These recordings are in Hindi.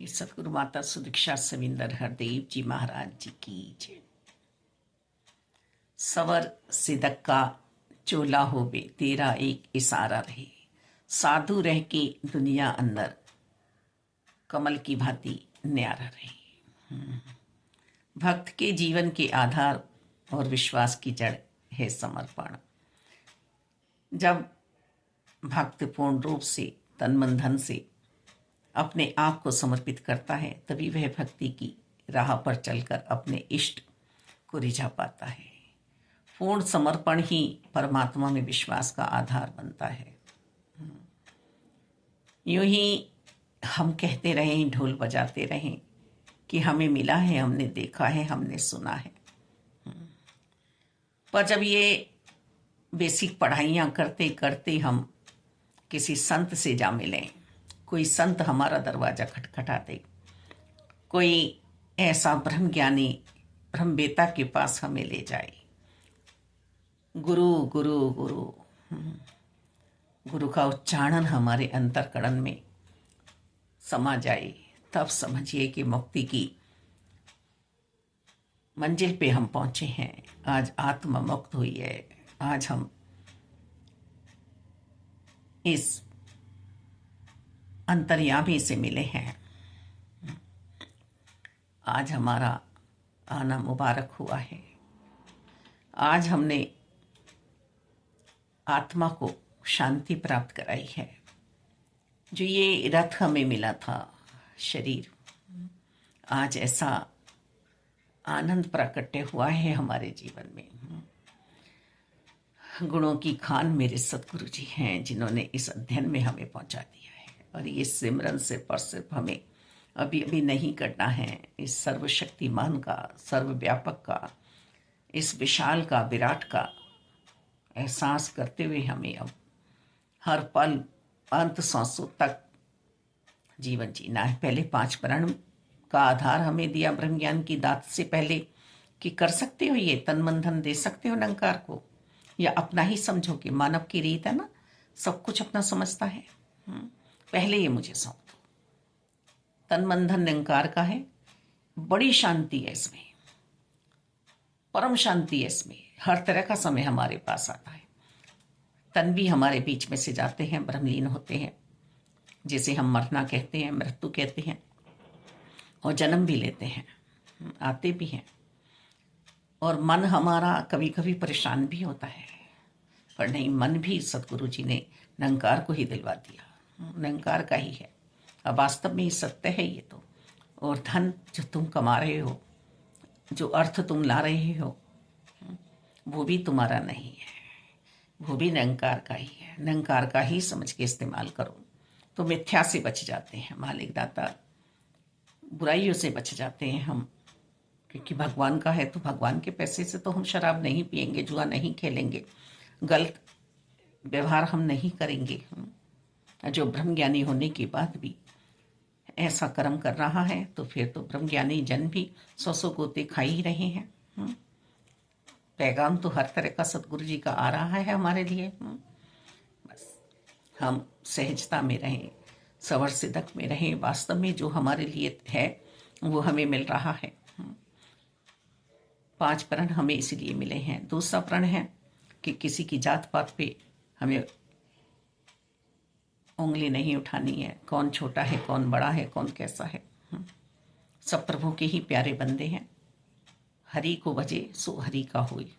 ये सतगुरु माता सुदीक्षा सविंदर हरदेव जी महाराज जी की जय। सवर सिदक का चोला होवे तेरा एक इशारा रहे, साधु रह के दुनिया अंदर कमल की भांति न्यारा रहे। भक्त के जीवन के आधार और विश्वास की जड़ है समर्पण। जब भक्त पूर्ण रूप से तन मन धन से अपने आप को समर्पित करता है, तभी वह भक्ति की राह पर चलकर अपने इष्ट को रिझा पाता है। पूर्ण समर्पण ही परमात्मा में विश्वास का आधार बनता है। यूं ही हम कहते रहें, ढोल बजाते रहें कि हमें मिला है, हमने देखा है, हमने सुना है, पर जब ये बेसिक पढ़ाइयाँ करते करते हम किसी संत से जा मिलें, कोई संत हमारा दरवाज़ा खटखटा दे, कोई ऐसा ब्रह्म ज्ञानी ब्रह्मवेता के पास हमें ले जाए, गुरु गुरु गुरु गुरु का उच्चारण हमारे अंतर्करण में समा जाए, तब समझिए कि मुक्ति की मंजिल पे हम पहुंचे हैं। आज आत्मा मुक्त हुई है। आज हम इस अंतर्यामी से मिले हैं। आज हमारा आना मुबारक हुआ है। आज हमने आत्मा को शांति प्राप्त कराई है। जो ये रथ हमें मिला था, शरीर, आज ऐसा आनंद प्राकट्य हुआ है हमारे जीवन में। गुणों की खान मेरे सतगुरु जी हैं, जिन्होंने इस अध्ययन में हमें पहुंचा दिया है। और ये सिमरन सिर्फ हमें अभी अभी नहीं करना है। इस सर्वशक्तिमान का, सर्वव्यापक का, इस विशाल का, विराट का एहसास करते हुए हमें अब हर पल अंत सांसों तक जीवन जीना है। पहले 5 प्रण का आधार हमें दिया ब्रह्म ज्ञान की दात से पहले कि कर सकते हो, ये तन मन धन दे सकते हो निरंकार को, या अपना ही समझो कि मानव की रीत है ना, सब कुछ अपना समझता है। पहले ये मुझे सौंप दो। तन मन धन निरंकार का है, बड़ी शांति है इसमें, परम शांति है इसमें। हर तरह का समय हमारे पास आता है। तन भी हमारे बीच में से जाते हैं, ब्रह्मलीन होते हैं, जिसे हम मरना कहते हैं, मृत्यु कहते हैं, और जन्म भी लेते हैं, आते भी हैं। और मन हमारा कभी कभी परेशान भी होता है, पर नहीं, मन भी सतगुरु जी ने निरंकार को ही दिलवा दिया, निरंकार का ही है। अब वास्तव में ही सत्य है ये तो। और धन जो तुम कमा रहे हो, जो अर्थ तुम ला रहे हो, वो भी तुम्हारा नहीं है, वो भी निरंकार का ही है। निरंकार का ही समझ के इस्तेमाल करो तो मिथ्या से बच जाते हैं मालिक दाता, बुराइयों से बच जाते हैं हम। क्योंकि भगवान का है तो भगवान के पैसे से तो हम शराब नहीं पिएंगे, जुआ नहीं खेलेंगे, गलत व्यवहार हम नहीं करेंगे। जो ब्रह्म ज्ञानी होने के बाद भी ऐसा कर्म कर रहा है, तो फिर तो ब्रह्म ज्ञानी जन भी 100 गोते खा ही रहे हैं। पैगाम तो हर तरह का सतगुरु जी का आ रहा है हमारे लिए। बस हम सहजता में रहें, सवर सिदक में रहें। वास्तव में जो हमारे लिए है वो हमें मिल रहा है। 5 प्रण हमें इसलिए मिले हैं। दूसरा प्रण है कि किसी की जात पात पे हमें उंगली नहीं उठानी है। कौन छोटा है, कौन बड़ा है, कौन कैसा है, सब प्रभु के ही प्यारे बंदे हैं। हरि को भजे सो हरि का होई।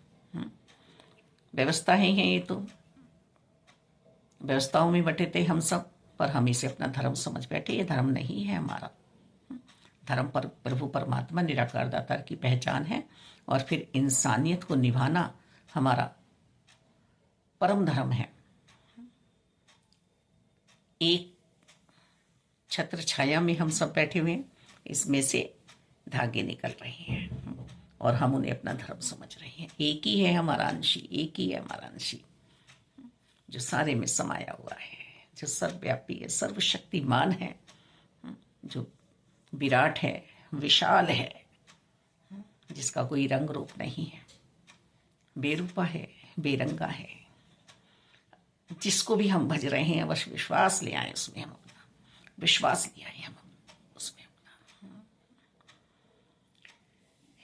व्यवस्था ही है ये तो। व्यवस्थाओं में बटे थे हम सब, पर हम इसे अपना धर्म समझ बैठे। ये धर्म नहीं है हमारा। धर्म पर प्रभु परमात्मा निराकार दाता की पहचान है, और फिर इंसानियत को निभाना हमारा परम धर्म है। एक छत्र छाया में हम सब बैठे हुए हैं, इसमें से धागे निकल रहे हैं और हम उन्हें अपना धर्म समझ रहे हैं। एक ही है हमारा अंशी, एक ही है हमारा अंशी, जो सारे में समाया हुआ है, जो सर्वव्यापी है, सर्वशक्तिमान है, जो विराट है, विशाल है, जिसका कोई रंग रूप नहीं है, बेरूपा है, बेरंगा है। जिसको भी हम भज रहे हैं, बस विश्वास ले आए उसमें, हम अपना विश्वास ले आए हम उसमें।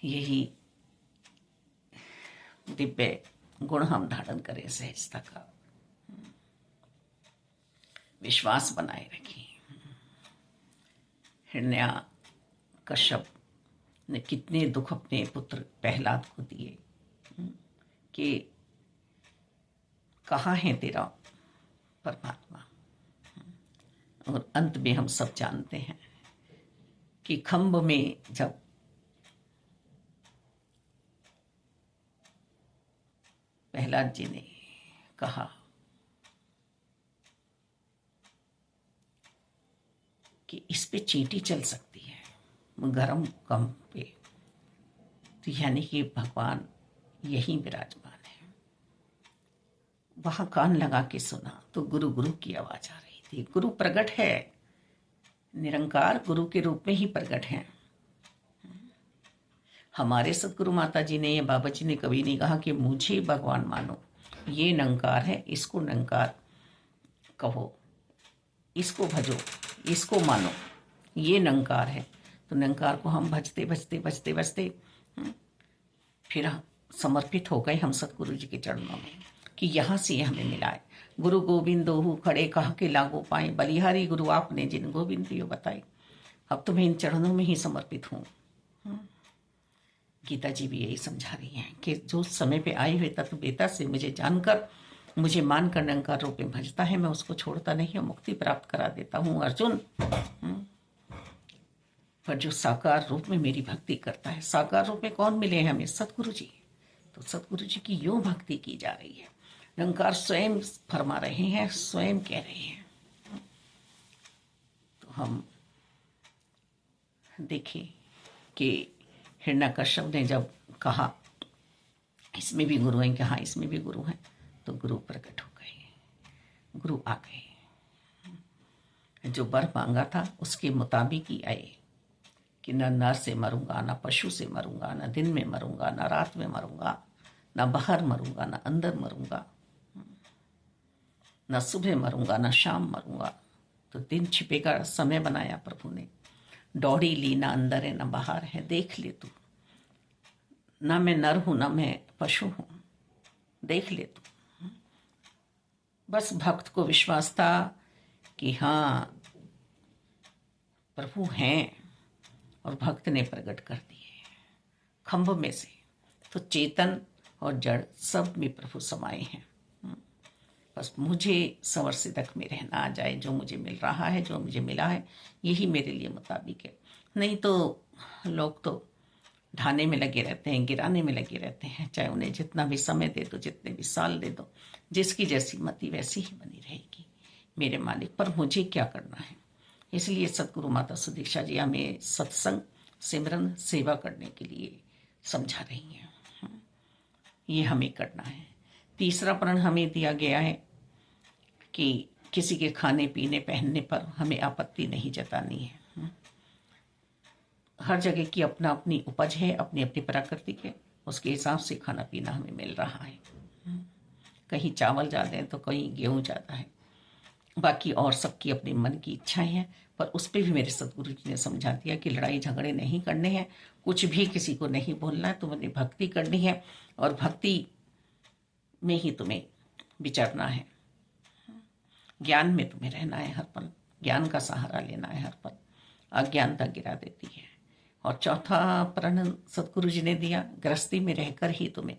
यही दिव्य गुण हम धारण करें, सहजता का विश्वास बनाए रखें। हिरण्या कश्यप ने कितने दुख अपने पुत्र प्रहलाद को दिए कि कहाँ है तेरा परमात्मा। और अंत में हम सब जानते हैं कि खम्भ में जब प्रहलाद जी ने कहा कि इस पे चींटी चल सकती है गरम कम पे, तो यानी कि भगवान यहीं विराजमान है। वहां कान लगा के सुना तो गुरु गुरु की आवाज आ रही थी। गुरु प्रकट है, निरंकार गुरु के रूप में ही प्रकट है। हमारे सतगुरु माता जी ने या बाबा जी ने कभी नहीं कहा कि मुझे भगवान मानो, ये निरंकार है, इसको निरंकार कहो, इसको भजो, इसको मानो, ये निरंकार है। तो निरंकार को हम भजते भजते भजते भजते फिर समर्पित हो गए हम सतगुरु जी के चरणों में कि यहाँ से ये हमें मिला है। गुरु गोविंद दोहु खड़े कह के लागू पाए, बलिहारी गुरु आपने जिन गोविंद दियो बताए। अब तो मैं इन चरणों में ही समर्पित हूँ। गीता जी भी यही समझा रही हैं कि जो समय पे आए हुए तत्ववेता से मुझे जानकर, मुझे मानकर निरंकार रूप में भजता है, मैं उसको छोड़ता नहीं और मुक्ति प्राप्त करा देता हूँ अर्जुन। पर जो साकार रूप में मेरी भक्ति करता है, साकार रूप में कौन मिले हैं हमें? सतगुरु जी। तो सतगुरु जी की यूं भक्ति की जा रही है, निरंकार स्वयं फरमा रहे हैं, स्वयं कह रहे हैं। तो हम देखें कि हिरण्यकश्यप ने जब कहा इसमें भी गुरु हैं, कहा इसमें भी गुरु हैं, तो गुरु प्रकट हो गए, गुरु आ गए। जो वर मांगा था उसके मुताबिक ही आए कि न नर से मरूंगा, न पशु से मरूंगा, न दिन में मरूंगा, न रात में मरूंगा, न बाहर मरूंगा, न अंदर मरूंगा, न सुबह मरूंगा, न शाम मरूंगा। तो दिन छिपेगा समय बनाया प्रभु ने, दौड़ी ली ना अंदर है न बाहर है, देख ले तू, ना मैं नर हूं ना मैं पशु हूं, देख ले तू। बस भक्त को विश्वास था कि हाँ प्रभु हैं, और भक्त ने प्रकट कर दिए खम्भ में से। तो चेतन और जड़ सब में प्रभु समाये हैं। बस मुझे सवर सिदक में रहना आ जाए, जो मुझे मिल रहा है, जो मुझे मिला है, यही मेरे लिए मुताबिक है। नहीं तो लोग तो ढाने में लगे रहते हैं, गिराने में लगे रहते हैं, चाहे उन्हें जितना भी समय दे दो, जितने भी साल दे दो, जिसकी जैसी मति वैसी ही बनी रहेगी मेरे मालिक। पर मुझे क्या करना है? इसलिए सतगुरु माता सुदीक्षा जी हमें सत्संग, सिमरन, सेवा करने के लिए समझा रही हैं। ये हमें करना है। तीसरा प्रण हमें दिया गया है कि किसी के खाने पीने पहनने पर हमें आपत्ति नहीं जतानी है। हर जगह की अपना अपनी उपज है, अपनी अपनी प्रकृति के, उसके हिसाब से खाना पीना हमें मिल रहा है। कहीं चावल ज़्यादा है तो कहीं गेहूँ ज़्यादा है, बाकी और सबकी अपनी मन की इच्छाएं हैं। पर उस पर भी मेरे सतगुरु जी ने समझा दिया कि लड़ाई झगड़े नहीं करने हैं, कुछ भी किसी को नहीं बोलना है, तुम्हें भक्ति करनी है और भक्ति में ही तुम्हें विचरना है। ज्ञान में तुम्हें रहना है हर पल, ज्ञान का सहारा लेना है हर पल, अज्ञानता गिरा देती है। और चौथा प्रण सतगुरु जी ने दिया, गृहस्थी में रहकर ही तुम्हें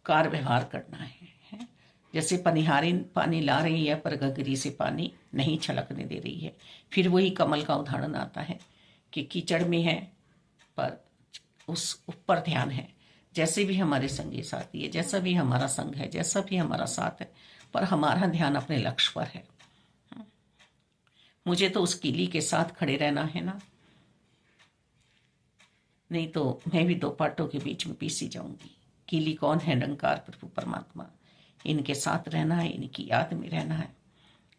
कार व्यवहार करना है। जैसे पनिहारी पानी ला रही है पर गगरी से पानी नहीं छलकने दे रही है, फिर वही कमल का उदाहरण आता है कि कीचड़ में है पर उस ऊपर ध्यान है। जैसे भी हमारे संगी साथी है, जैसा भी हमारा संग है, जैसा भी हमारा साथ है, पर हमारा ध्यान अपने लक्ष्य पर है। मुझे तो उस कीली के साथ खड़े रहना है ना, नहीं तो मैं भी दो पाटों के बीच में पीसी जाऊंगी। कीली कौन है? निरंकार प्रभु परमात्मा। इनके साथ रहना है, इनकी याद में रहना है।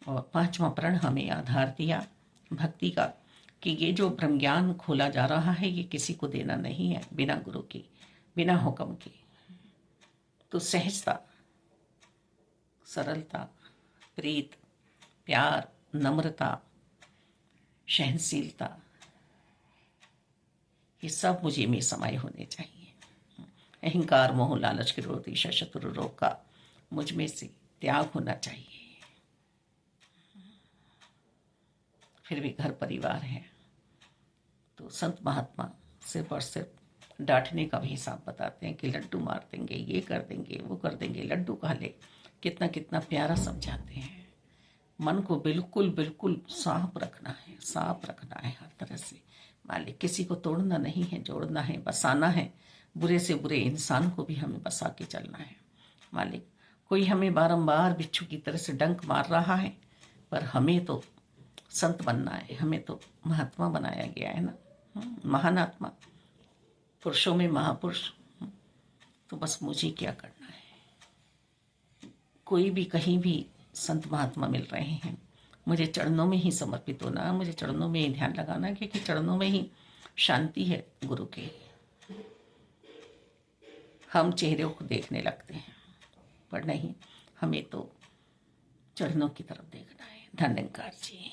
और पांचवा प्रण हमें आधार दिया भक्ति का कि ये जो ब्रह्म ज्ञान खोला जा रहा है ये किसी को देना नहीं है बिना गुरु के, बिना हुक्म के। तो सहजता, सरलता, प्रीत, प्यार, नम्रता, सहनशीलता, ये सब मुझे में समाये होने चाहिए। अहंकार, मोह, लालच, क्रोध, ईर्ष्या, शत्रु रोग का मुझ में से त्याग होना चाहिए। फिर भी घर परिवार है तो संत महात्मा सिर्फ और सिर्फ डांटने का भी हिसाब बताते हैं कि लड्डू मार देंगे, ये कर देंगे, वो कर देंगे, लड्डू खा ले। कितना कितना प्यारा समझाते हैं। मन को बिल्कुल बिल्कुल साफ रखना है, साफ रखना है हर तरह से। मालिक, किसी को तोड़ना नहीं है, जोड़ना है, बसाना है। बुरे से बुरे इंसान को भी हमें बसा के चलना है। मालिक, कोई हमें बारंबार बिच्छू की तरह से डंक मार रहा है, पर हमें तो संत बनना है, हमें तो महात्मा बनाया गया है ना। महान आत्मा, पुरुषों में महापुरुष। तो बस मुझे क्या करना है। कोई भी कहीं भी संत महात्मा मिल रहे हैं, मुझे चरणों में ही समर्पित होना, मुझे चरणों में ही ध्यान लगाना, क्योंकि चरणों में ही शांति है गुरु के। हम चेहरे को देखने लगते हैं, पर नहीं, हमें तो चरणों की तरफ देखना है। धन्यवाद जी।